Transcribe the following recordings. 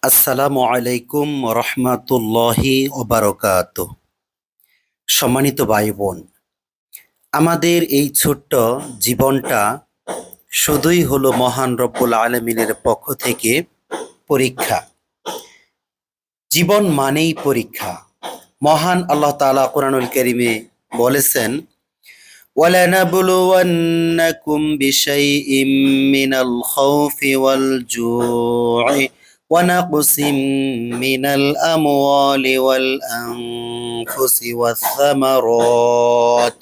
আসসালামু আলাইকুম রহমাতুল্লাহি ওবারকাত। সম্মানিত ভাই বোন, আমাদের এই ছোট্ট জীবনটা শুধুই হলো মহান রব্বুল আলমিনের পক্ষ থেকে পরীক্ষা। জীবন মানেই পরীক্ষা। মহান আল্লাহ তাআলা কোরআনুল কারীমে বলেছেন, وَلَنَبْلُوَنَّكُمْ بِشَيْءٍ مِّنَ الْخَوْفِ وَالْجُوعِ وَنَقْصٍ مِّنَ الْأَمْوَالِ وَالْأَنفُسِ وَالثَّمَرَاتِ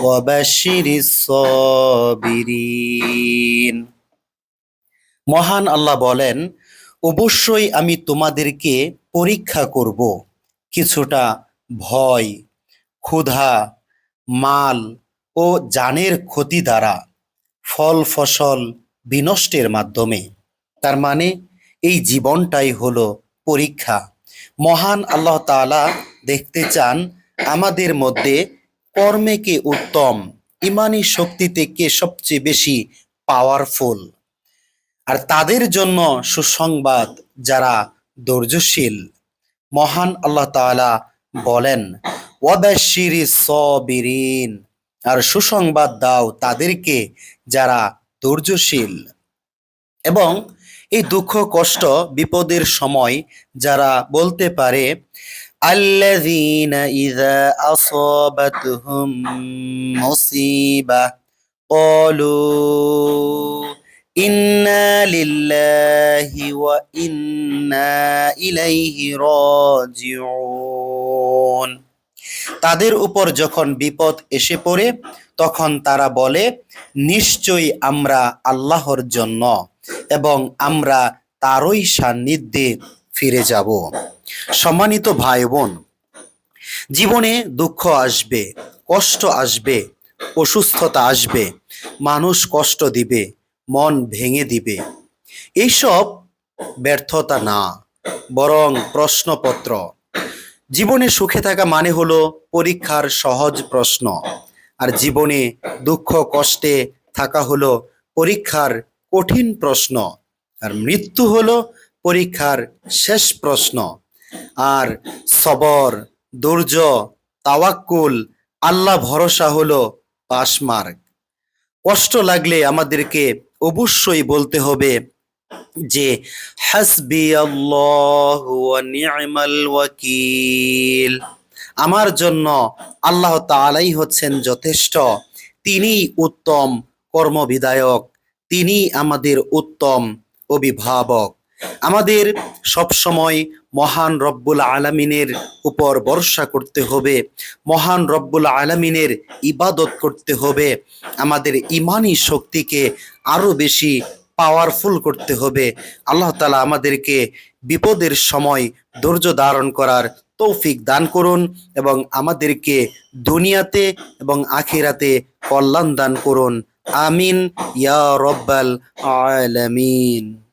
وَبَشِّرِ الصَّابِرِينَ। মহান আল্লাহ বলেন, অবশ্যই আমি তোমাদেরকে পরীক্ষা করব কিছুটা ভয়, ক্ষুধা, মাল ও জানের ক্ষতি দ্বারা, ফল ফসল বিনষ্টের মাধ্যমে। তার মানে এই জীবনটাই হলো পরীক্ষা। মহান আল্লাহ তাআলা দেখতে চান আমাদের মধ্যে কর্মে কে উত্তম, ইমানি শক্তিতে কে সবচেয়ে বেশি পাওয়ারফুল। আর তাদের জন্য সুসংবাদ যারা ধৈর্যশীল। মহান আল্লাহ তাআলা বলেন, ওয়াবাশশিরিস সাবিরিন, আর সুসংবাদ দাও তাদেরকে যারা ধৈর্যশীল। এবং এই দুঃখ কষ্ট বিপদের সময় যারা বলতে পারে, আল্লাযীনা ইযা আসাবাতহুম মুসিবাহ ক্বালু ইন্না লিল্লাহি ওয়া ইন্না ইলাইহি রাজিউন। তাদের উপর যখন বিপদ এসে পড়ে তখন তারা বলে, নিশ্চয়ই আমরা আল্লাহর জন্য এবং আমরা তারই সান্নিধ্যে ফিরে যাব। সম্মানিত ভাই বোন, জীবনে দুঃখ আসবে, কষ্ট আসবে, অসুস্থতা আসবে, মানুষ কষ্ট দিবে, মন ভেঙে দিবে। এইসব ব্যর্থতা না, বরং প্রশ্নপত্র। জীবনে সুখে থাকা মানে হলো পরীক্ষার সহজ প্রশ্ন, আর জীবনে দুঃখ কষ্টে থাকা হলো পরীক্ষার কঠিন প্রশ্ন, আর মৃত্যু হলো পরীক্ষার শেষ প্রশ্ন। আর সবর, ধৈর্য, তাওয়াক্কুল, আল্লাহ ভরসা হলো পাসমার্ক। কষ্ট লাগলে আমাদেরকে অবশ্যই বলতে হবে যে হাসবি আল্লাহু ওয়া নি'মাল ওয়াকিল, আমার জন্য আল্লাহ তাআলাই হচ্ছেন যথেষ্ট, তিনিই উত্তম কর্মবিধায়ক, তিনি আমাদের উত্তম অভিভাবক। আমাদের সবসময় মহান রব্বুল আলামিনের উপর ভরসা করতে হবে, মহান রব্বুল আলামিনের ইবাদত করতে হবে, আমাদের ইমানি শক্তিকে আরো বেশি পাওয়ারফুল করতে হবে। আল্লাহ তাআলা আমাদেরকে বিপদের সময় ধৈর্য ধারণ করার তৌফিক দান করুন এবং আমাদেরকে দুনিয়াতে এবং আখিরাতে কল্যাণ দান করুন। আমিন ইয়া রব্বাল আলামিন।